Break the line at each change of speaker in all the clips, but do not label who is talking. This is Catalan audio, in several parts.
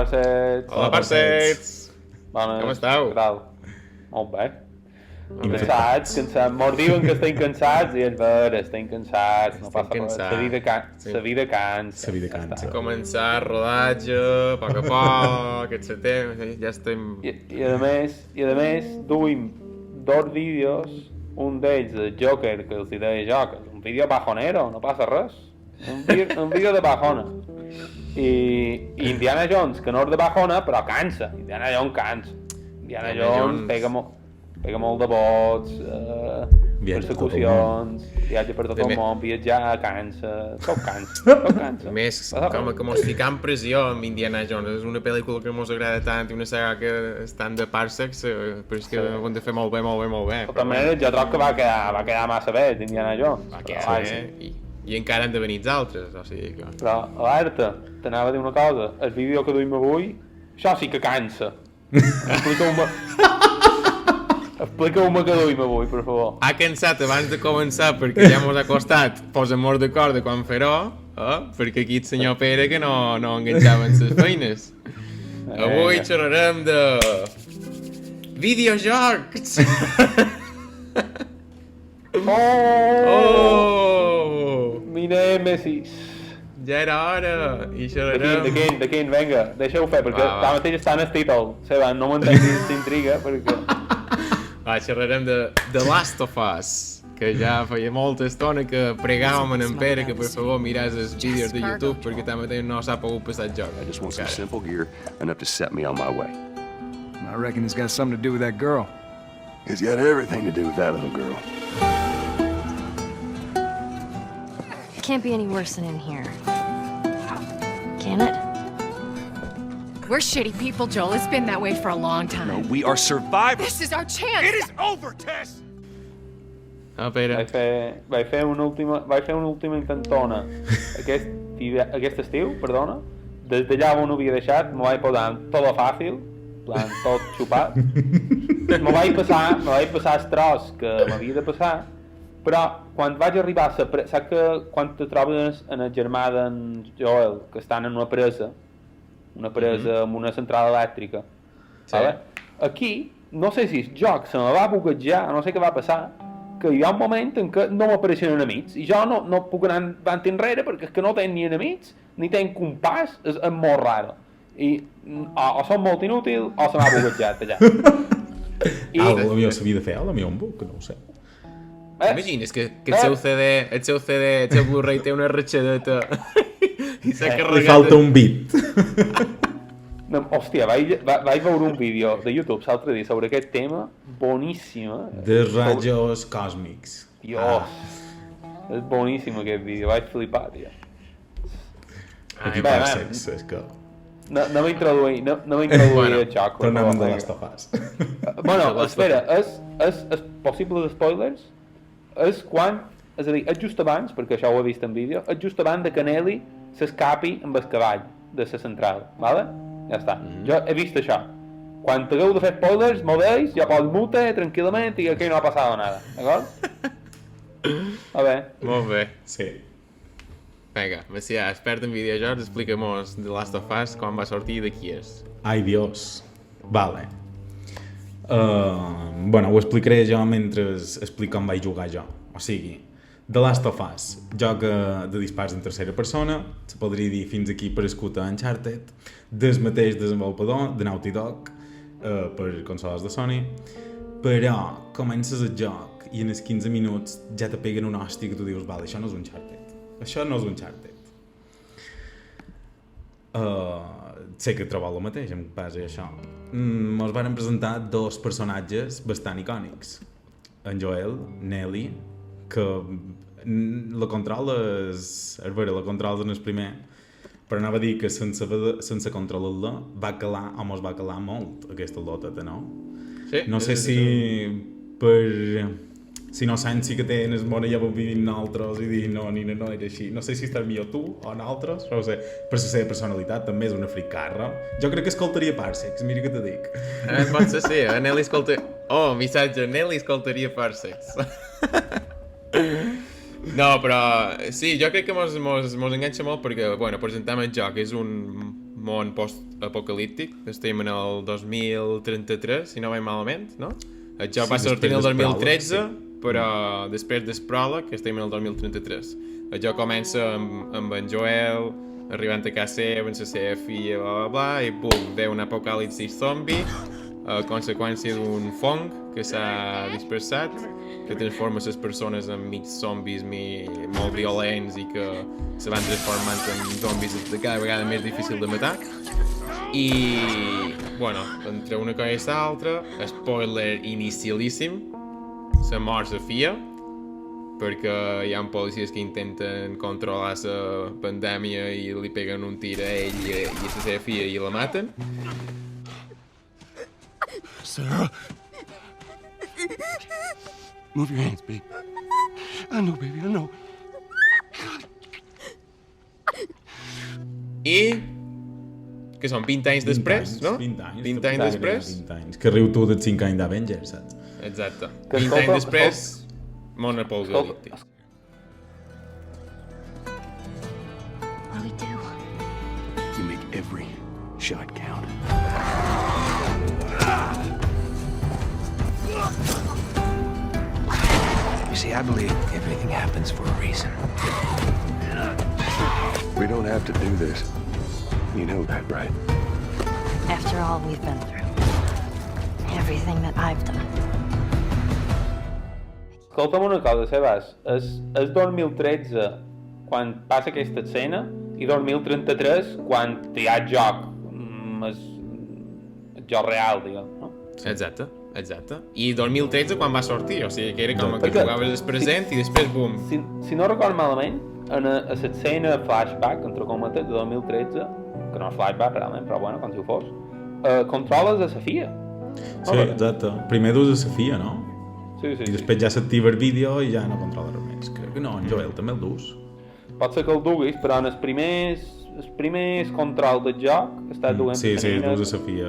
Parcets.
Hola, Parcets!
Bones.
Com esteu?
Què tal? Molt bé. Cansats. Mos diuen que estem cansats i és vera, estem cansats, no passa res. La vida cansa.
La vida cansa.
Començar rodatge, a poc a poc, etc. Ja estem...
I a més, duim 2 vídeos, un d'ells, el Joker, que els deia jo, que és un vídeo bajonero, no passa res. Un vídeo de bajona. I Indiana Jones, que no és de bajona, però cansa. Indiana Jones pega molt de bots, persecucions, viatge per tot el món, viatjar, cansa, tot cansa.
A més, com que mos ficam pressió amb Indiana Jones, és una pel·lícula que mos agrada tant i una saga que estan de parsecs, però és que ho hem de fer molt bé.
De tota manera, jo trobo que va quedar massa bé, d'Indiana Jones.
Va quedar bé, i encara han de venir els altres, o sigui que...
Però, alerta, t'anava a dir una cosa, el vídeo que duim avui, això sí que cansa. Explica-ho-me que duim avui, per favor.
Ha cansat abans de començar perquè ja mos ha costat posar-nos d'acord de quan fer-ho, perquè aquí el senyor Pere que no enganxaven les feines. Avui xerrarem de... videojocs!
Mi Nemesis.
Ja era hora, i xerrarem...
De quin, vinga, deixa-ho fer, perquè tanmateix està en el títol. Seba, no m'entenguis d'intriga, perquè...
Va, xerrarem de The Last of Us, que ja feia molta estona que pregàvem en Pere que per favor miràs els vídeos de YouTube perquè tanmateix no s'ha pogut passar el joc.
I just want some simple gear enough to set me on my way.
I reckon it's got something to do with that girl.
It's got everything to do with that little girl.
It can't be any worse than in here. Can it?
We're shitty people, Joel. It's been that way for a long time.
No, we are survivors.
This is our chance.
It is over, Tess!
Pere.
Vaig fer una última intentona aquest estiu, perdona. Des d'allà on ho havia deixat, m'ho vaig posar tot fàcil, plan, tot xupat. Me vaig passar el tros que m'havia de passar, però quan vaig arribar a la saps que quan te trobes en el germà d'en Joel, que estan en una presa amb una central elèctrica,
sí.
Vale? Aquí, no sé si el joc se me va buguejar, no sé què va passar, que hi ha un moment en què no m'apareixen enemics, i jo no puc anar davant enrere perquè és que no tenc ni enemics, ni tenc compàs, és molt raro. I o som molt inútil o se m'ha buguejat allà.
Potser s'havia de fer, potser un bug, no ho sé.
Imagines que el seu CD, el seu Blu-ray té una ratxadeta i s'ha carregat...
Li falta un bit.
No, hòstia, vaig veure un vídeo de YouTube l'altre dia sobre aquest tema, boníssim.
De rajos còsmics.
Dios, és boníssim aquest vídeo, vaig flipar, tio.
Aquí Parsecs, és que...
No m'introduï el joc.
Tornem amb The Last of Us.
Bueno, espera, és possibles spoilers? És quan, és a dir, és just abans, perquè això ho he vist en vídeo, és just abans de que Nelly s'escapi amb el cavall de la central, vale? Ja està. Jo he vist això. Quan t'hagueu de fer spoilers, m'ho deis, jo poso mute tranquil·lament i aquí no ha passat nada, d'acord? A veure.
Molt bé.
Sí.
Vinga, Macià, expert en videojocs, explica-mos The Last of Us, quan va sortir i de qui és.
Ai, Dios. Vale. Bueno, ho explicaré jo mentre explico com vaig jugar jo. O sigui, The Last of Us, joc de dispars en tercera persona, se podria dir fins aquí per escut a Uncharted, del mateix desenvolupador, de Naughty Dog, per consoles de Sony, però comences el joc i en els 15 minuts ja te peguen una hòstia que tu dius, vale, això no és Uncharted. Això no és Uncharted. Sé que trobo el mateix en base a això. Ens van presentar 2 personatges bastant icònics. En Joel, Nelly, que la controles... És vera, la controles en el primer, però anava a dir que sense controlar-la va calar, o mos va calar molt aquesta loteta, no?
Sí.
No sé si per... Si no saps si que tens món ja vau vivint nosaltres i dir no, nina, no era així. No sé si estàs millor tu o nosaltres, no ho sé. Per la seva personalitat també és una fricarra. Jo crec que escoltaria Parsecs, mira què te dic.
Pot ser, sí, Nelly escolta... Oh, missatge, Nelly escoltaria Parsecs. No, però sí, jo crec que mos enganxa molt perquè, bueno, presentam el joc, és un món post-apocalíptic. Estem en el 2033, si no vaig malament, no? El joc va sortir en el 2013, però després del pròleg estem en el 2033. El joc comença amb en Joel arribant a casa seva, amb la seva filla, bla, bla, bla, i pum, ve un apocalipsi zombi a conseqüència d'un fong que s'ha dispersat, que transforma les persones en mig zombis molt violents i que se van transformant en zombis de cada vegada més difícil de matar. I, bueno, entre una cosa i l'altra, spoiler inicialíssim, se mor la filla, perquè hi ha policies que intenten controlar la pandèmia i li peguen un tir a ell i a la seva filla i la maten.
Sarah. Move your hands, babe. I know, baby, I know.
I... que són 20 anys després, no?
20 anys.
20 anys després.
20 anys. Que riu tu dels 5 anys d'Avengers, saps?
Exacte.
Que
20 anys
escolta,
després, món apocalíptic.
What do we do?
You make every shot count.
You see, I believe everything happens for a reason.
We don't have to do this. You know that, right?
After all we've been through. Everything that I've done.
Escolta'm una cosa, Sebas. És 2013 quan passa aquesta escena i 2033 quan hi ha joc. El joc real, diguem, no?
Exacte. I 2013 quan va sortir, o sigui que era com que
Perquè
jugaves el present i després, bum.
Si no record malament, a l'escena flashback, entre cometes, de 2013, que no és flashback realment, però bueno, com si ho fos, controles a la filla.
Sí, exacte. Primer dus a la filla, no?
Sí.
I després ja s'activa el vídeo i ja no controla res més. Crec que no, en Joel també el dus.
Pot ser que el duguis, però en els primers controls del joc està duent...
Sí, dus a la filla.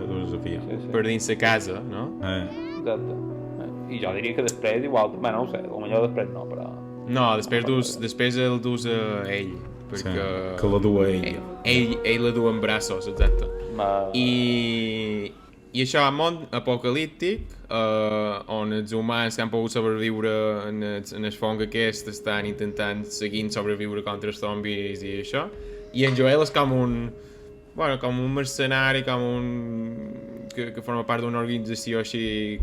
Sí.
Per dins la casa, no?
Exacte. I jo diria que després igual... Bé, no ho sé, potser després no, però...
No, després el dus a ell, perquè...
Sí, que la du a ell.
Ell la du en braços, exacte. I això, el món apocalíptic, on els humans que han pogut sobreviure en el fong aquest estan intentant seguint sobreviure contra els zombis i això, i en Joel és com un mercenari, com un... que forma part d'una organització així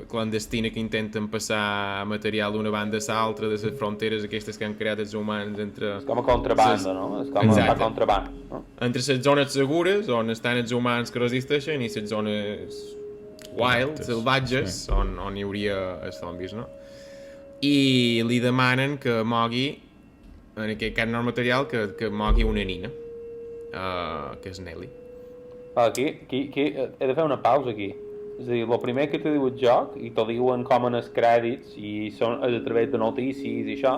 clandestina que intenten passar material d'una banda a l'altra, de les fronteres aquestes que han creat els humans entre...
És com a contrabanda, no? És com a contrabanda, no?
Entre les zones segures, on estan els humans que resisteixen, i les zones wild, salvatges, on hi hauria els zombis, no? I li demanen que mogui, en aquest cas no material, que mogui una nina, que és Nelly.
Aquí he de fer una pausa aquí. És a dir, el primer que te diu el joc, i te diuen com en els crèdits, i són a través de notícies i això,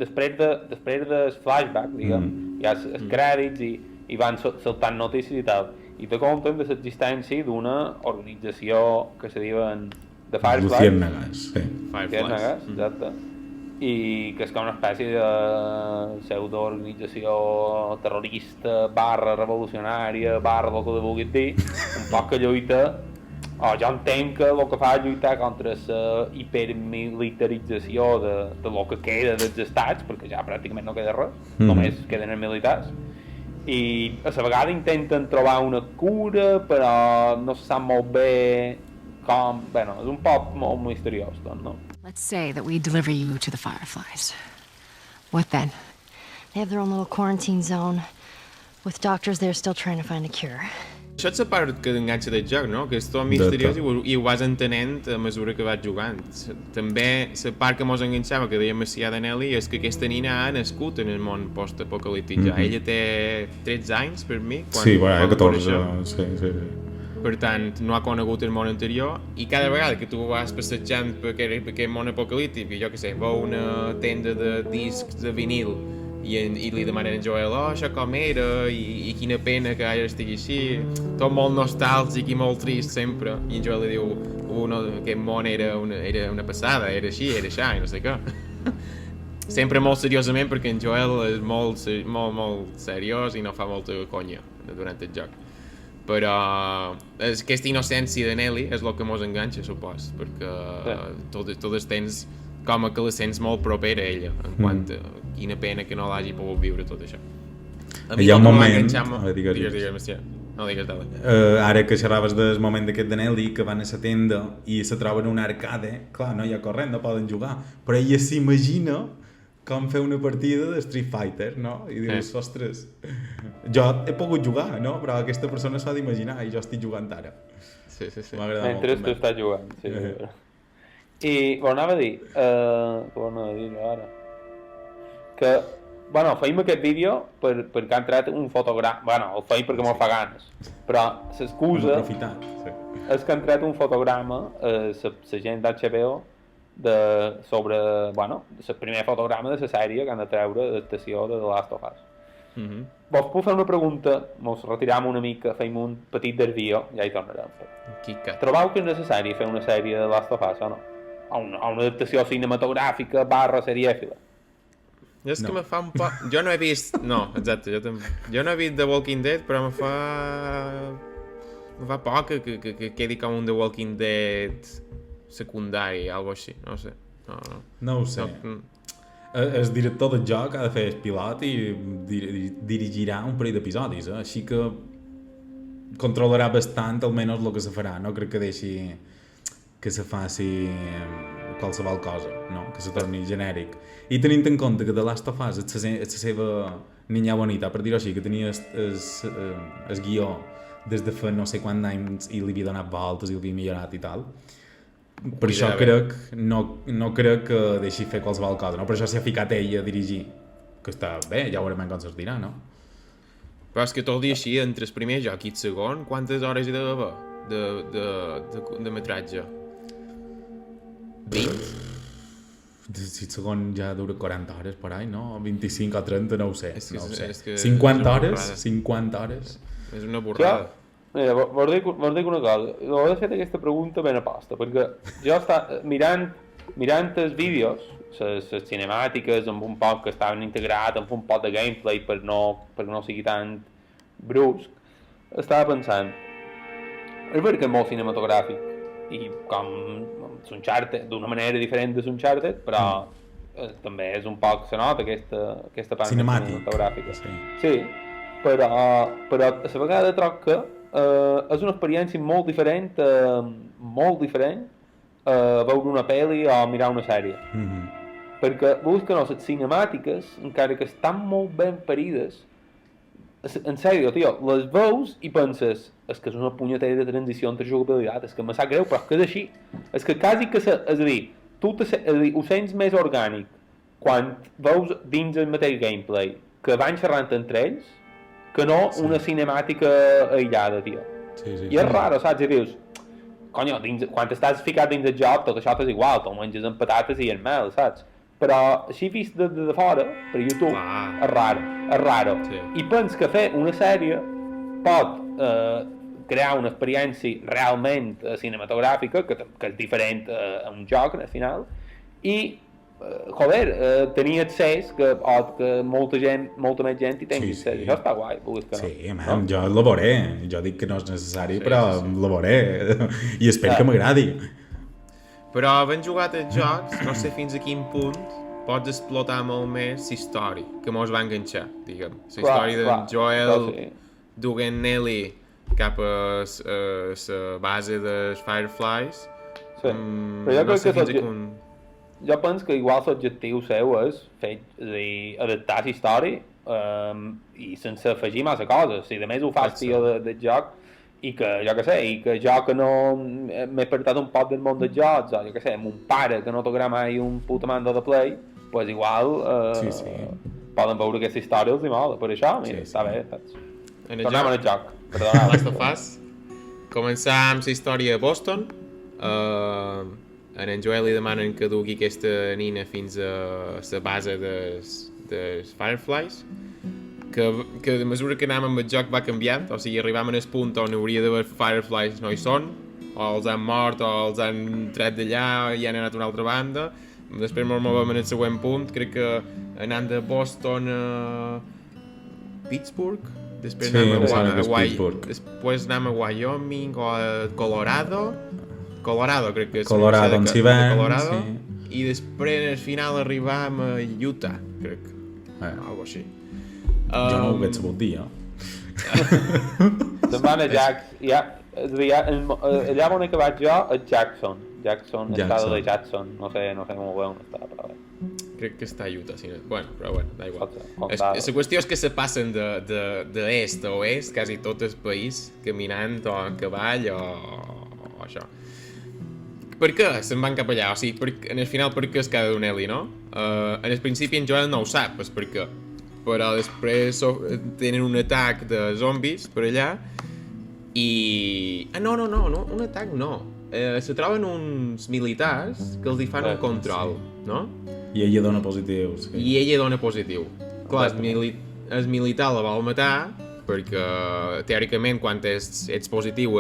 després del flashback, diguem, hi ha els crèdits i van saltant notícies i tal. I te compten de l'existència d'una organització que se diuen The Fireflies.
Luciérnagas, sí.
Luciérnagas, exacte. I que és com una espècie de pseudo-organització terrorista / revolucionària / el que vulguis dir, un poc que lluita, jo entenc que el que fa és lluitar contra la hipermilitarització de lo que queda dels estats, perquè ja pràcticament no queda res, només queden els militars, i a la vegada intenten trobar una cura, però no se sap molt bé com... Bueno, és un poc molt misteriós, doncs, no?
Let's say that we deliver you to the Fireflies. What then?
They have their own little quarantine zone with doctors there still trying to find a cure.
Això és la part que t'enganxa del joc, no? Que és tot misteriós i ho vas entenent a mesura que vas jugant. També la part que mos enganxava, que dèiem Macià de Nelly, és que aquesta nina ha nascut en el món post-apocalíptic ja. Ella té 13 anys, per mi, quan
14, sí.
Per tant, no ha conegut el món anterior i cada vegada que tu vas passejant per aquest món apocalíptic i jo què sé, veu una tenda de discs de vinil i li demanen a Joel, això com era i quina pena que ara estigui així, tot molt nostàlgic i molt trist sempre, i en Joel li diu no, aquest món era una passada, era així, era això i no sé què. Sempre molt seriosament, perquè en Joel és molt seriós i no fa molta conya. durant el joc. Però aquesta innocència de Nelly és el que mos enganxa, supos, perquè tot el temps com que la sents molt propera a ella, en quant a quina pena que no l'hagi pogut viure tot això.
Hi ha un moment...
Digues, no digues, dale.
Ara que xerraves del moment d'aquest de Nelly, que van a la tenda i se troben una arcade, clar, no hi ha corrent, no poden jugar, però ella s'imagina com fer una partida de Street Fighter, no? I dius, ostres, jo he pogut jugar, no? Però aquesta persona s'ha d'imaginar i jo estic jugant ara.
Sí.
Mentre tu estàs jugant, sí. I, ho anava a dir, ara? Que, bueno, feim aquest vídeo perquè ha entrat un fotograma, bueno, el feim perquè me'l fa ganes, però l'excusa és que ha entrat un fotograma, la gent d'HBO, sobre, bueno, el primer fotograma de la sèrie que han de treure d'adaptació de The Last of Us. Vos puc fer una pregunta, mos retiram una mica, feim un petit desvio, ja hi tornarem. Trobeu que és necessari fer una sèrie de The Last of Us o no? O una adaptació cinematogràfica / serièfila?
És que me fa un poc... Jo no he vist... No, exacte, jo no he vist The Walking Dead, però me fa poc que quedi com un The Walking Dead secundari, algo així, no ho sé.
No ho sé. El director del joc ha de fer el pilot i dirigirà un parell d'episodis, així que controlarà bastant almenys el que se farà, no crec que deixi que se faci qualsevol cosa, no? Que se torni genèric. I tenint en compte que The Last of Us és la seva niña bonita, per dir-ho així, que tenia el guió des de fa no sé quants anys i li havia donat voltes i l'havia millorat i tal, per això no crec que deixi fer qualsevol cosa, no? Per això s'ha ficat ell a dirigir, que està bé, ja veurem com sortirà, no?
Però és que tot i així, entre el primer joc i el segon, quantes hores hi deu haver de metratge? 20?
Si el segon ja dura 40 hores per any, no? 25 o 30, no ho sé.
És que
50 hores? 50 hores?
És una borrada.
Mira, vos dic una cosa. Ho he fet aquesta pregunta ben aposta, perquè jo mirant els vídeos, les cinemàtiques, amb un poc que estaven integrat, amb un poc de gameplay perquè no sigui tan brusc, estava pensant, és veritat que és molt cinematogràfic, i com l'Uncharted, d'una manera diferent de l'Uncharted, però també és un poc, se nota aquesta part cinematogràfica. Sí, però a la vegada troc que és una experiència molt diferent veure una pel·li o mirar una sèrie. Perquè veus que no, les cinemàtiques, encara que estan molt ben parides, en sèrio, tio, les veus i penses, és que és una punyetera de transició entre jugabilitat, és que me sap greu, però és que és així. És que quasi que, és a dir, ho sents més orgànic quan veus dins el mateix gameplay que van xerrant entre ells que no una cinemàtica aïllada, tio. I és raro, saps? I dius, conyo, quan estàs ficat dins el joc, tot això t'és igual, te'l menges amb patates i el mel, saps? Però així vist de fora, per YouTube, és raro. I pens que fer una sèrie pot crear una experiència realment cinematogràfica, que és diferent a un joc, al final, i tenir accés que molta més gent hi tingui accés. Això està guai, vulguis que no.
Sí, man, jo la veuré. Jo dic que no és necessari, però la veuré. I espero que m'agradi.
Però havent jugat els jocs, no sé fins a quin punt pots explotar molt més la història que mos va enganxar, diguem. La història d'en Joel duent Nelly cap a la base dels Fireflies.
Sí, però jo crec que jo penso que igual l'objectiu seu és adaptar la història i sense afegir massa coses. Si a més ho fas tio del joc i que, jo què sé, que no m'he portat un poc del món dels jocs, o jo què sé, amb un pare que no t'agrada mai un puta mando de Play, pues igual poden veure aquesta història els hi mola. Per això, mira, està bé. Tornem al joc.
Perdona. Last of Us. Començar amb la història a Boston. En Joel li demanen que dugui aquesta nina fins a la base dels Fireflies, que de mesura que anàvem amb el joc va canviant, o sigui, arribàvem al punt on hauria d'haver Fireflies no hi són, o els han mort, o els han tret d'allà i han anat a una altra banda. Després ens movem en el següent punt, crec que anant de Boston a Pittsburgh, després
Sí,
anem
em sembla que és
a
Pittsburgh.
després anem a Wyoming o a Colorado crec que és
Colorado en Sivern,
Colorado,
sí.
i després al final arribam a Utah, crec, algo així.
Jo no ho veig sabut dir,
Se'n van a és a dir, allà on he acabat jo és Jackson estado de Jackson, no sé molt bé on està, però bé.
Crec que està a Utah, sí. Bueno, però bueno, da igual.
Condado.
La qüestió és que se passen d'est a oest quasi tot el país, caminant o en cavall o això. Per què se'n van cap allà? O sigui, en el final per què es queda d'un Eli, no? En el principi en Joel no ho sap, és per què. Però després tenen un atac de zombis per allà i... No, un atac no. Se troben uns militars que els hi fan un control, no?
I ella dona positiu, sí.
I ella dona positiu. Clar, el militar la vol matar perquè teòricament quan ets positiu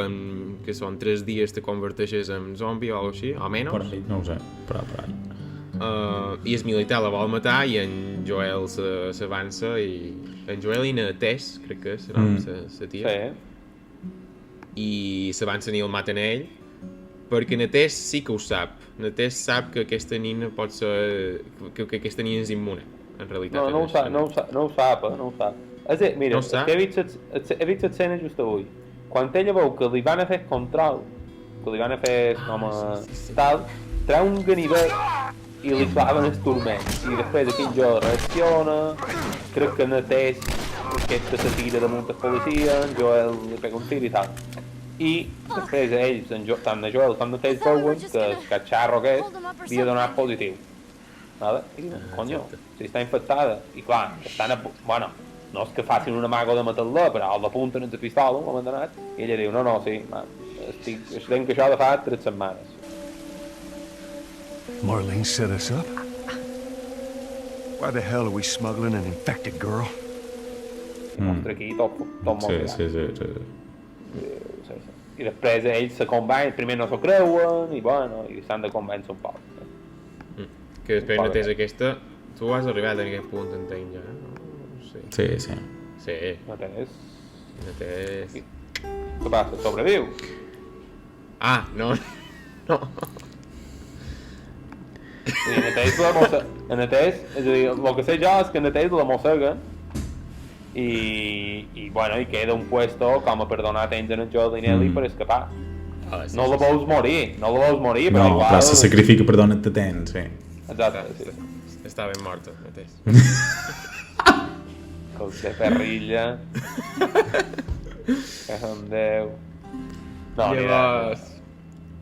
que són 3 dies te converteixes en zombi o alguna cosa així, o menys.
Per ahí, no ho sé, però per ahí.
I el militar la vol matar i en Joel s'avança i... En Joel i na Tess, crec que és la tia.
Sí.
I s'avancen i el maten a ell perquè na Tess sí que ho sap. Na Tess sap que aquesta nina pot ser... que aquesta nina és immune, en realitat.
No ho sap. És a dir, mira,
No
he vist l'escena just avui. Quan ella veu que li van a fer control, que li van a fer com a tal, treu un ganivet i li claven el turment. I després aquí en Joel reacciona, crec que na Tess aquesta se tira damunt el policia, en Joel li pega un tir i tal. I després ells, tant de Joel com de Tess veuen que el catxarro aquest havia donat positiu. Vale? I diuen, conyo, si està infectada. I clar, estan bueno, no és que facin un amago de matar-la, però el apunten en la pistola un moment donat, i ella diu, no, sí, estic que això de fa 3 setmanes.
Marlene set us up? Why the hell are we smuggling an infected girl?
Mostra aquí tot molt bé.
Sí.
I després ells se convenyen, primer no s'ho creuen, i bueno, i s'han de convèncer un poc.
Que després no tens aquesta... Tu has arribat a aquest punt, entenc ja, no?
Sí.
Sí.
No tens... Què passa? Sobreviu?
Ah, no.
En Neteix, és a dir, el que sé jo és que en Neteix la mosseguen i bueno, i queda un puesto com a per donar temps en el Joel i Nelly per escapar. No la veus morir, però
no,
igual...
però se sacrifica per donar-te temps, sí.
Exacte, sí.
Està ben morta, mateix.
Com de perrilla. Que em Déu. No,
Llavors...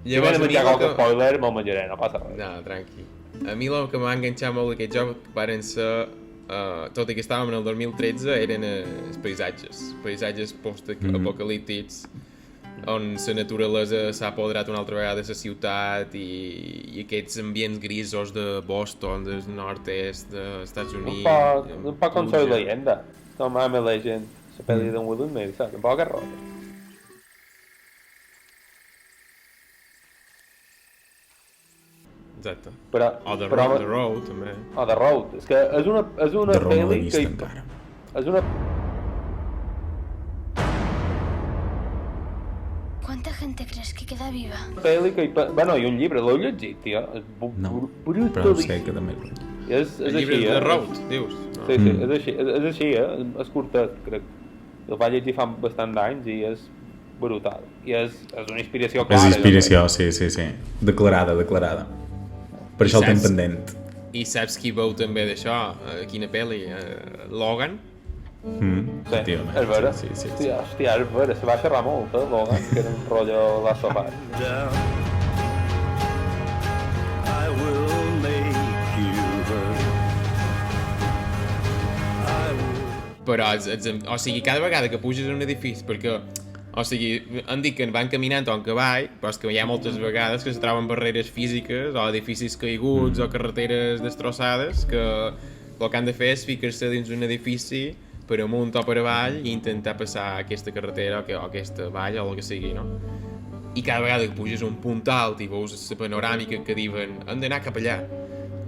Si m'he de menjar qualque spoiler, me'l menjaré, no passa res.
No, tranqui. A mi el que m'ha enganxat molt d'aquest joc varen ser, tot i que estàvem en el 2013, eren els paisatges post-apocalíptics, on la naturalesa s'ha apoderat una altra vegada de la ciutat i aquests ambients grisos de Boston, del nord-est dels Estats Units.
Un poc com Soy Leyenda, com I'm a Legend, la pel·li d'en Will Smith, saps? Un poc error.
Exacte.
O
The Road, també.
O The Road. És que és una
The Road no l'he
pel·li
vist
que...
encara.
És una...
¿Cuánta gente crees que queda viva?
pel·li que... Bueno, i un llibre, l'heu llegit, tio? És
No, però sé que també...
És
El llibre
així,
de The Road, dius? No.
Sí, és així, és curtet, crec. El vaig llegir fa bastant d'anys i és brutal. I és una inspiració clara.
És inspiració, sí. Declarada. Per això el tinc pendent.
I saps qui veu també d'això? Quina pel·li? Logan?
Sí,
Efectivament.
és vera.
Sí.
Hòstia, és vera. Se va xerrar molt, Logan, que era un rotllo Last of Us.
I will make you hurt.
Però, o sigui, cada vegada que puges a un edifici, perquè, o sigui, han dit que van caminant o en cavall, però és que hi ha moltes vegades que se troben barreres físiques, o edificis caiguts, o carreteres destrossades, que el que han de fer és ficar-se dins un edifici per amunt o per avall i intentar passar aquesta carretera o aquesta vall o el que sigui, no? I cada vegada que puges a un punt alt i veus la panoràmica que diuen han d'anar cap allà.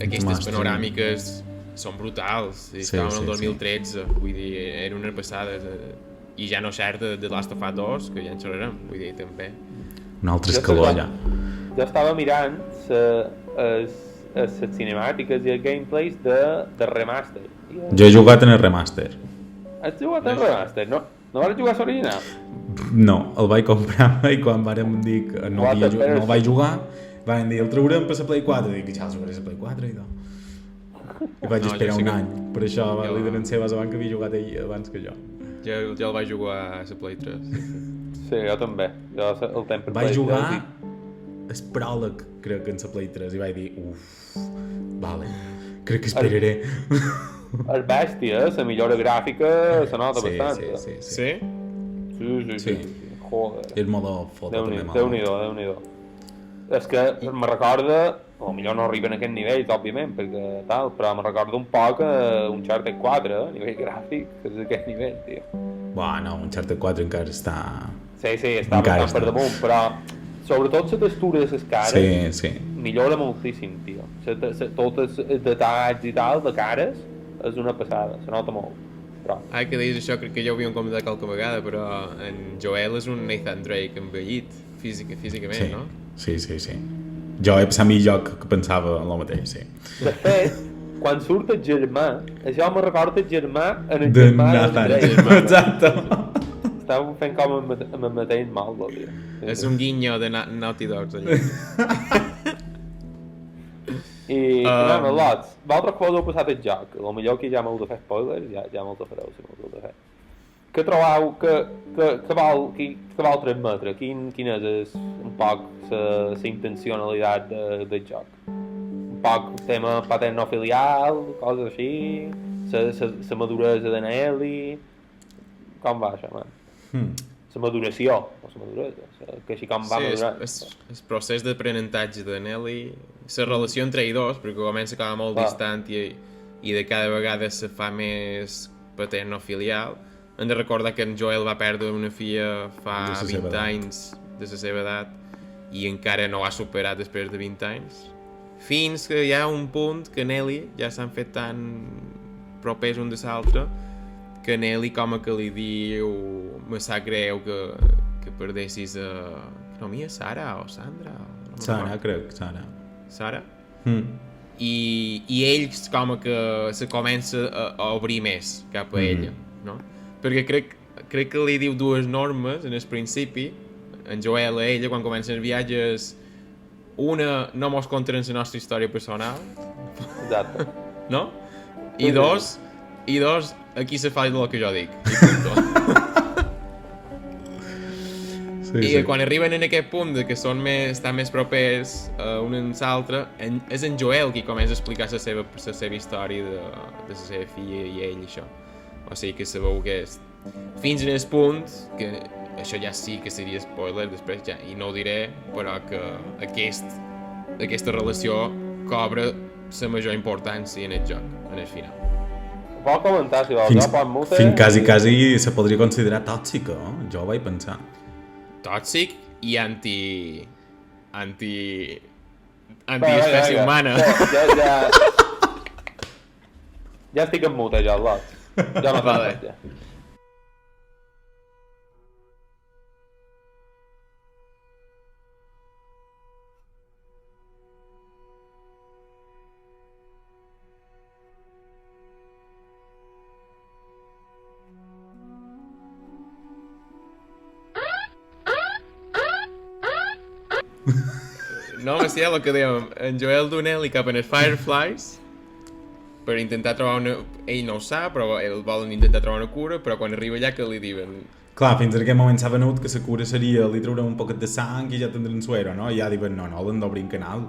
Aquestes panoràmiques són brutals. Estàvem en el 2013, vull dir, era una passada. I ja no cert de The Last of Us 2, que ja en xerrarem, vull dir, també.
Un altre escaló allà.
Jo estava mirant les cinemàtiques i els gameplays de remaster.
Jo he jugat en el remaster.
Has jugat en remaster? No vas jugar a l'original?
No, el vaig comprar i quan vàrem dir que no el vaig jugar, van dir el traurem per la Play 4. Dic, ja el jugaré a la Play 4 i tot. I vaig esperar un any. Per això li donen seves abans que havia jugat ell abans que jo.
Jo el vaig jugar a la Play 3.
Sí, jo també. Jo el temps per
Vaig
Play
jugar
3
el pròleg, crec que en la Play 3, i vaig dir, vale, crec que esperaré.
El bèstia, la millora gràfica se nota bastant.
Sí?
Sí. Joder.
I el modo foto també mal.
Déu-n'hi-do. És que me recorda, potser no arriben a aquest nivell, òbviament, perquè tal, però me recorda un poc Uncharted 4, a nivell gràfic, és aquest nivell, tio.
Bueno, Uncharted 4 encara està...
Sí, està bastant per damunt, però sobretot la textura de les cares
sí.
millora moltíssim, tio. Tots els detalls i tal de cares és una passada, se nota molt. Però...
Que deies això, crec que ja ho havíem comentat qualque vegada, però en Joel és un Nathan Drake envellit físicament, no?
Sí. Jo he pensat millor que pensava en el mateix, sí.
De fet, quan surt el germà, això me recorda el germà en el germà de Drake.
Exacte.
Estava fent com amb el mateix mal, tio.
És un guinyo de Naughty Dogs, allà.
I anem a lots. Vosaltres que vos heu passat el joc, potser aquí ja m'heu de fer spoilers, ja me'ls fareu si m'heu de fer. Què trobeu, que vol transmetre? Quina és un poc la intencionalitat del joc? Un poc tema paternofilial, coses així, la maduresa de Nelly... Com va això, man? La maduració, o la maduresa, que així com va madurar.
Sí, el procés d'aprenentatge de Nelly, la relació entre ells dos, perquè comença com molt distant i de cada vegada se fa més paternofilial. Hem de recordar que en Joel va perdre una filla fa 20 anys de la seva edat i encara no ho ha superat després de 20 anys. Fins que hi ha un punt que Nelly ja s'han fet tan propers un de l'altre que Nelly com que li diu me sap greu que perdessis no m'hi és Sara o Sandra?
Sara, crec, Sara.
I ells com que se comença a obrir més cap a ella, no? Perquè crec que li diu dues normes en el principi, en Joel a ella, quan comencen els viatges. Una, no mos conten la nostra història personal.
Exacte.
No? I dos, aquí se fa el que jo dic. I quan arriben en aquest punt de que estan més propers un en l'altre, és en Joel qui comença a explicar la seva història de la seva filla i ell i això. O sigui que sabeu que és fins en el punt que això ja sí que seria spoiler després ja, i no ho diré, però que aquesta relació cobra la major importància en el joc, en el final.
Ho pot comentar si vols,
Fins quasi se podria considerar tòxica, jo ho vaig pensar.
Tòxic i antiespècie humana.
Ja estic emmutejat, Lot. Ja no vale. Ja.
No, sí, el que dèiem, en Joel Donnelly cap en els Fireflies per intentar trobar una... Ell no ho sap, però ell volen intentar trobar una cura, però quan arriba allà que li diuen...
Clar, fins en aquest moment s'ha venut que la cura seria li treure un poquet de sang i ja tindran suero, no? I ja diuen, no, l'han d'obrir un canal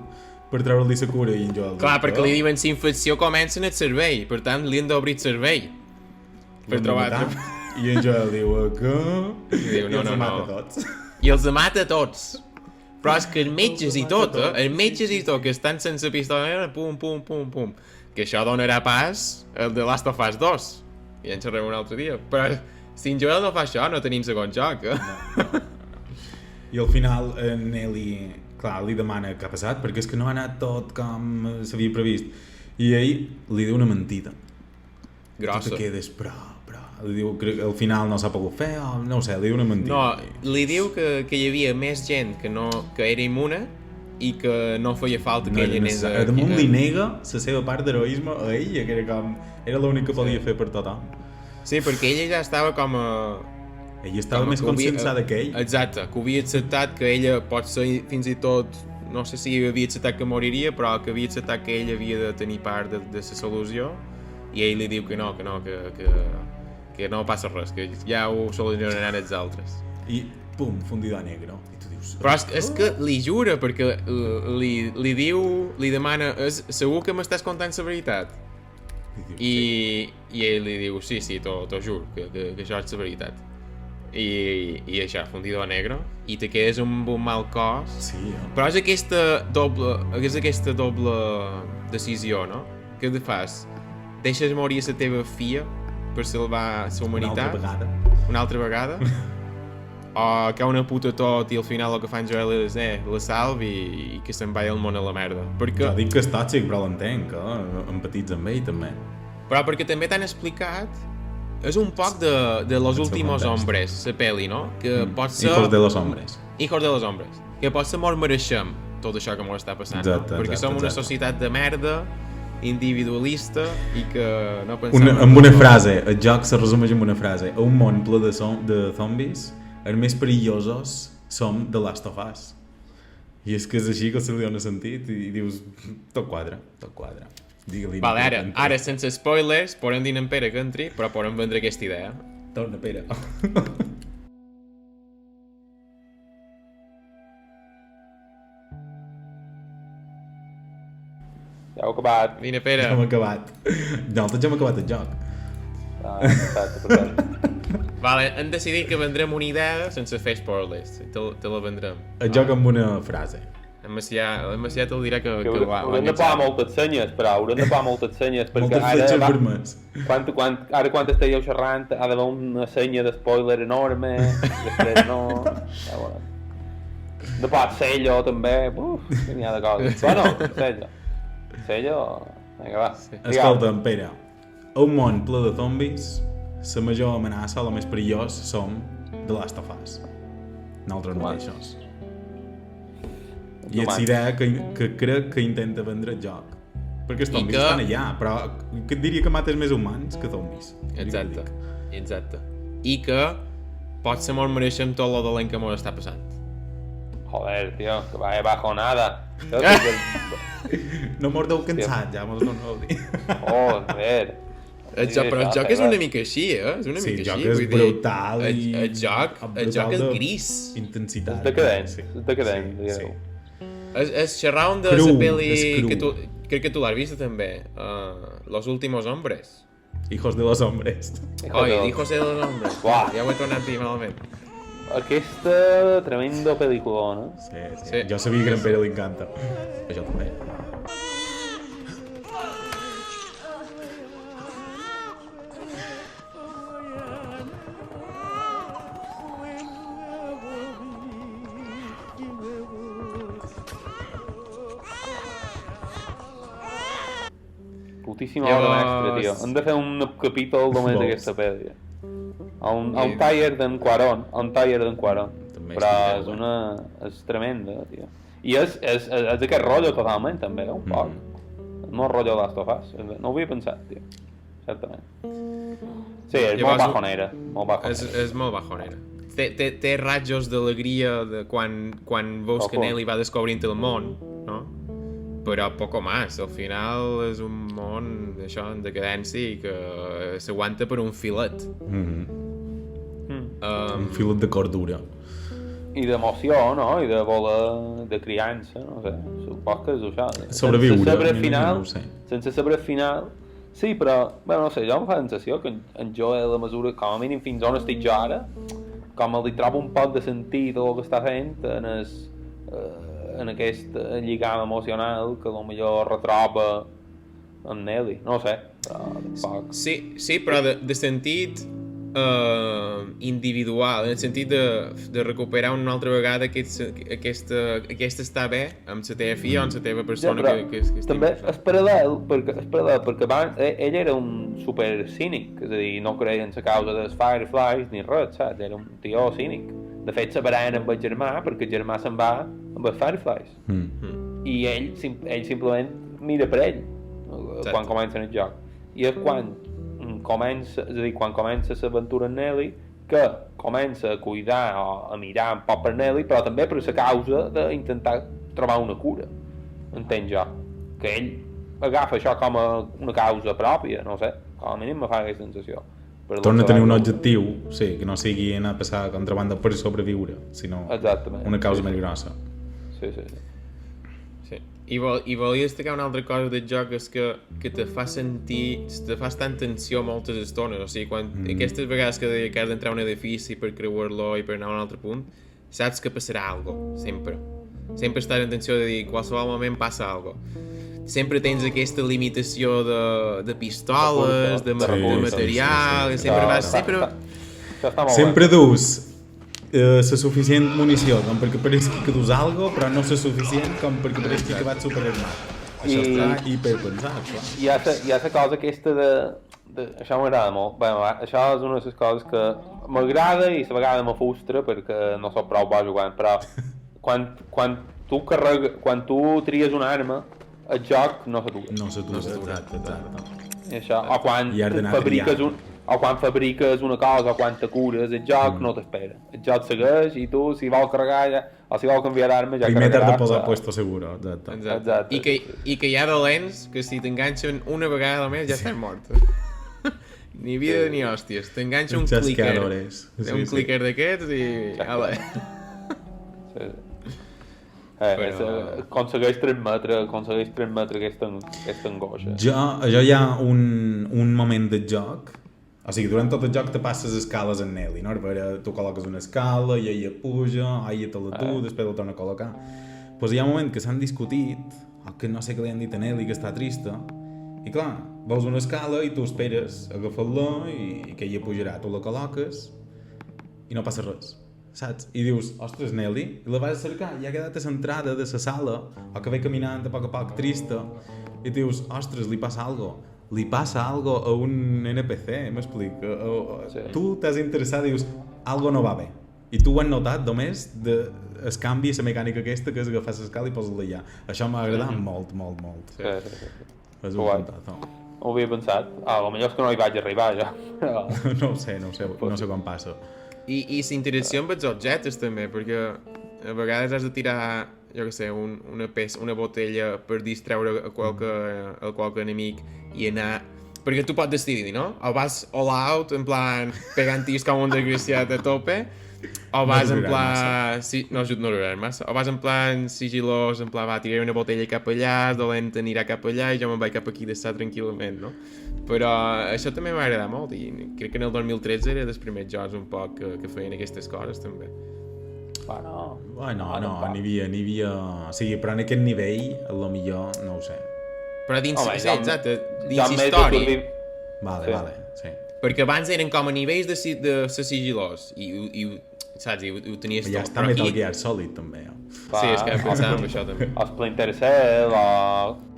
per treure-li la cura i en Joel...
Clar, perquè li diuen la infecció comença en el cervell, per tant li han d'obrir el cervell per trobar-lo.
I en Joel diu, què?
I diu, no.
mata tots.
I els mata tots. Però és que els metges i tot, que estan sense pistola, pum, que això donarà pas al The Last of Us 2. I en xerrem un altre dia. Però si en Joel no fa això, no tenim segon joc. No.
I al final Nelly, clar, li demana què ha passat, perquè és que no ha anat tot com s'havia previst. I ell li diu una mentida.
Grossa.
Tu te quedes, però, Li diu que al final no s'ha pogut fer, o no ho sé, li diu una mentida.
No, li diu que hi havia més gent que era immune i que no feia falta que ell anés a...
Damunt li nega la seva part d'heroisme a ella, que era l'únic que podia fer per tothom.
Sí, perquè ella ja estava com a...
Ella estava més conscienciada que ell.
Exacte, que havia acceptat que ella pot ser fins i tot... No sé si havia acceptat que moriria, però que havia acceptat que ell havia de tenir part de la solució, i ell li diu que no passa res, que ja ho solucionaran els altres.
I pum, fundido a negro. I tu dius...
Però és que li jura, perquè li diu, li demana, segur que m'estàs contant la veritat? I ell li diu, sí, t'ho juro, que això és la veritat. I això, fundido a negro, i te quedes amb un mal cos.
Sí,
però és aquesta doble decisió, no? Què te fas? Deixes morir la teva filla per salvar la humanitat? Una altra vegada? O que una puta tot i al final el que fan Joel és la salvi i que se'n vagi el món a la merda.
Jo dic que és tòxic, però l'entenc, empatitza amb ell també.
Però perquè també t'han explicat, és un poc de Los Últimos Hombres, la peli, no? Que pot ser...
Hijos de los Hombres.
Hijos de los Hombres. Que pot ser molt mereixem tot això que ens està passant,
exacte,
no? Perquè som una societat de merda, individualista, i que no
pensem... Amb una frase, el joc se resumeix amb una frase. A un món ple de zombis, els més perillosos som The Last of Us. I és que és així que se li dona sentit i dius, tot quadra.
Vale, ara, sense spoilers, podem dir en Pere que entri, però podem vendre aquesta idea.
Torna, Pere.
Ja heu acabat.
Vine, Pere.
Ja hem acabat. Nosaltres ja hem acabat el joc.
Perfecte.
Vale, hem decidit que vendrem una idea sense fer spoilers. Te la vendrem.
El joc amb una frase.
En Macià te'l dirà que
haurem de posar moltes senyes, però perquè ara quan estigueu xerrant ha d'haver una senya de spoiler enorme, després no... De pot sello també, n'hi ha de coses. Bueno, sello... Vinga, va.
Escolta'm, Pere, a un món ple de zombis, la major amenaça, la més perillós, som The Last of Us. Nosaltres mateixos. I és la idea que crec que intenta vendre el joc. Perquè els zombis estan allà, però que et diria que mates més humans que zombis.
Exacte. I que pot ser molt mereixem tot lo dolent que m'ho està passant.
Joder, tio, que vaya bajonada.
No mos deu cansat, ja mos no ho dir.
Joder.
Però el joc és una mica així, És una mica així.
Sí, el joc és brutal i...
El joc és gris.
Intensitat.
És decadent, digueu.
És xerrar de la peli que tu... Crec que tu l'has vist també. Los Últimos Hombres.
Hijos de los Hombres.
Hijos de los Hombres. Ja ho he tornat a dir malament.
Aquesta tremendo pel·lícula, no?
Sí. Jo sabia que a en Pere li encanta. Això també.
Putíssima obra mestra, tio. Hem de fer un capítol només d'aquesta pel·li. Un taller d'en Cuarón. Però és tremenda, tio. I és aquest rotllo totalment, també, un poc. No rotllo Last of Us. No ho havia pensat, tio. Certament. Sí, és molt bajonera.
És molt bajonera. Té rajos d'alegria de quan veus que Nelly va descobrint el món, no? Però poco más. Al final és un món d'això en decadència i que s'aguanta per un filet.
Un filet de cordura.
I d'emoció, no? I de voler de criança, no sé. Suposo que és això.
Sobreviure.
Sense saber el final. Sí, però, bueno, no sé, jo em fa la sensació que en Joel, a mesura, com a mínim fins on estic jo ara, com li trobo un poc de sentit el que està fent en aquest lligam emocional que potser retroba en Nelly, no ho sé, però tampoc.
Sí, però de sentit individual, en el sentit de recuperar una altra vegada aquesta estar bé amb la teva filla o amb la teva persona que
també és paral·lel perquè abans ell era un super cínic, és a dir, no creia en la causa dels Fireflies ni res, saps? Era un tio cínic. De fet, se barallen amb el germà perquè el germà se'n va amb els Fireflies i ell simplement mira per ell quan comença el joc, i és quan comença l'aventura en Nelly que comença a cuidar o a mirar un poc per Nelly, però també per la causa d'intentar trobar una cura, entenc jo, que ell agafa això com a una causa pròpia, no sé, com a mínim me fa aquesta sensació.
Torna a tenir un objectiu, sí, que no sigui anar a passar contrabanda per sobreviure, sinó una causa més grossa.
Sí.
I volia destacar una altra cosa del joc, és que te fa sentir, te fa estar en tensió moltes estones, o sigui, quan aquestes vegades que has d'entrar a un edifici per creuar-lo i per anar a un altre punt, saps que passarà alguna cosa, sempre estàs en tensió de dir, qualsevol moment passa alguna cosa. Sempre tens aquesta limitació de pistoles, de material,
sempre dus la suficient munició com perquè pareixi que dus algo, però no la suficient com perquè pareixi que vas superarmat. Això està hiperpensat, clar.
Hi ha la cosa aquesta de això m'agrada molt. Bé, això és una de les coses que m'agrada i a vegades me frustra perquè no soc prou bo jugant, però quan tu tries una arma, el joc no s'atura.
No s'atura, exacte.
I això, o quan fabriques una cosa o quan te cures, el joc no t'espera. El joc segueix i tu, si vols carregar o si vols canviar d'arma, ja
primer
carregaràs.
Primer t'has de posar puesto seguro.
Exacte. I que hi ha dolents que si t'enganxen una vegada més ja estàs mort. Ni vida ni hòsties. T'enganxa un clicker. Un clicker d'aquests i... Sí. Aconsegueix transmetre aquesta angoixa.
Jo hi ha un moment del joc, o sigui, durant tot el joc te passes escales en Nelly, no? Tu col·loques una escala i ella puja, ella te la tu, després la torna a col·locar. Pues hi ha un moment que s'han discutit, o que no sé què li han dit a Nelly, que està trista, i clar, vols una escala i tu esperes, agafar-la i que ella pujarà, tu la col·loques i no passa res. Saps? I dius, ostres, Nelly, i la vas cercar, i ha quedat a l'entrada de la sala, o que ve caminant a poc trista, i dius, ostres, li passa algo a un NPC, m'explico. Sí. Tu t'has interessat i dius, algo no va bé. I tu ho has notat només el canvi, la mecànica aquesta, que és agafar l'escala i posar-la allà. Això m'ha agradat molt.
Sí.
És un contat,
ho havia pensat. Potser és que no hi vaig arribar, ja.
No ho sé quan passa.
I la interacció amb els objectes també, perquè a vegades has de tirar, jo què sé, una botella per distreure a qualque enemic i anar... Perquè tu pots decidir, no? O vas all out, en plan, pegant-tis com un desgraciat a tope, o vas en plan... No durarà massa. O vas en plan sigilós, en plan, va, tiraré una botella cap allà, dolent anirà cap allà i jo me'n vaig cap aquí d'estar tranquil·lament, no? Però això també m'ha agradat molt i crec que en el 2013 era dels primers jocs un poc que feien aquestes coses també.
No,
n'hi havia... O sigui, però en aquest nivell, a lo millor, no ho sé.
Però dins història...
Vale, sí.
Perquè abans eren com a nivells de sigilós i saps, i ho tenies tot.
Ja està Metal Gear Solid, també.
Sí, és que pensàvem això també.
O Splinter Cell, o...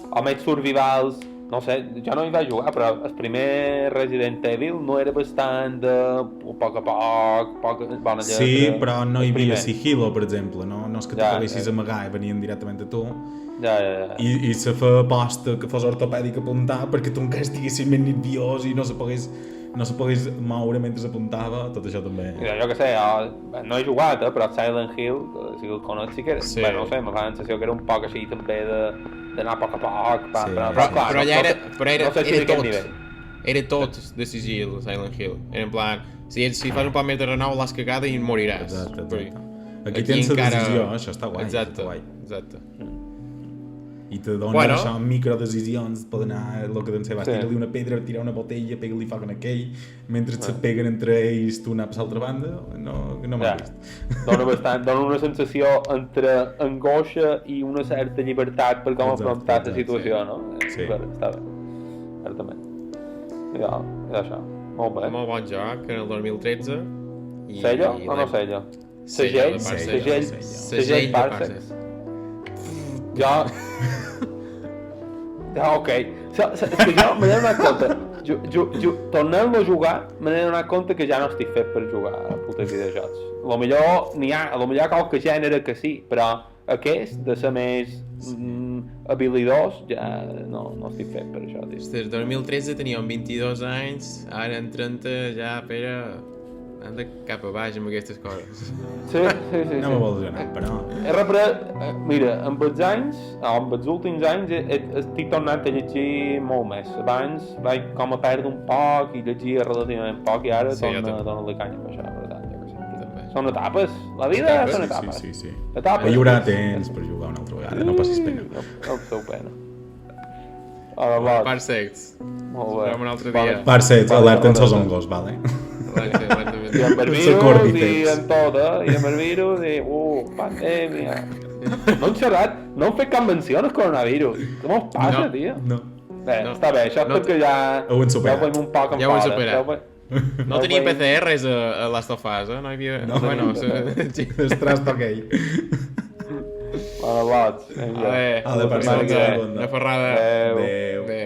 O més survivals, no sé, jo no hi vaig jugar, però el primer Resident Evil no era bastant de poc a poc, bona lletra...
Sí, però no hi havia sigilo, per exemple, no és que tu poguessis amagar i venien directament a tu.
Ja.
I se fa aposta que fos ortopèdic apuntar perquè tu encara estiguessis més nerviós i no se pogués moure mentre s'apuntava, tot això també.
Jo què sé, no he jugat, però Silent Hill, si el conec, sí que era... Sí. Bé, no sé, me fa la sensació que era un poc així també d'anar a poc a poc,
però allà era tot. Era tot de sigil, Silent Hill. Era en plan, si fas un poc més de renou, l'has cagada i moriràs.
Exacte. Aquí tens la decisió, això està guai.
Exacte.
I te donen
Bueno.
això microdecisions, poden anar el que doncs va,
Sí.
tira-li una pedra, tirar una botella, pega-li foc en aquell, mentre se peguen entre ells tu anaves a l'altra banda, no m'ha
Ja.
vist.
Dona una sensació entre angoixa i una certa llibertat per com
Exacte,
afrontar la
exacte,
situació, no?
Sí.
Està bé, certament. I això, molt bé.
Molt bon joc, en el 2013. I,
Sello
i
o no sello?
Segell de
Segell,
Parsecs.
segell
Segell de
Parsecs.
Parsecs.
Jo... Ja, ok. És que jo me n'he donat compte. Tornant-lo a jugar, me n'he donat compte que ja no estic fet per jugar a putos videojocs. A lo millor n'hi ha, hi ha qualque gènere que sí, però aquest, de ser més habilidós, ja no estic fet per això, tio.
Des 2013 teníem 22 anys, ara en 30 ja, Pere, anda cap a baix amb aquestes coses.
Sí.
No m'evolucionat, però...
He repret, mira, amb els anys, amb els últims anys, estic tornant a llegir molt més. Abans vaig com a perdre un poc i llegia relativament poc i ara
Sí, jo també.
torno la canya per això, per tant, jo què sé.
També.
Són etapes, la vida són
Sí,
etapes.
sí.
Etapes.
Hi haurà temps per jugar una altra vegada, no passis pena.
No feu pena. Ara va,
Parsecs.
molt bé.
Farem un altre dia.
Parcets, alerten sos hongos, vale?
I amb el
Ets
virus
Cordyceps.
i amb tot, i amb el virus i... pandèmia. No han xerrat, no han fet cap menció al coronavirus. Què mos passa,
No.
tio?
No.
Bé, està bé, això és
No
perquè ja...
Ho hem superat.
Ja ho veiem un poc en
Ja ho hem
fora.
superat. No tenia PCRs a Last of Us, eh? No hi havia...
No.
Bueno,
El trasto aquell.
Bueno, lots. Vinga.
Ale,
Ale, per
Setmana
sort,
que ve.
bona.
una ferrada.
Adéu.
Adéu.
Adéu.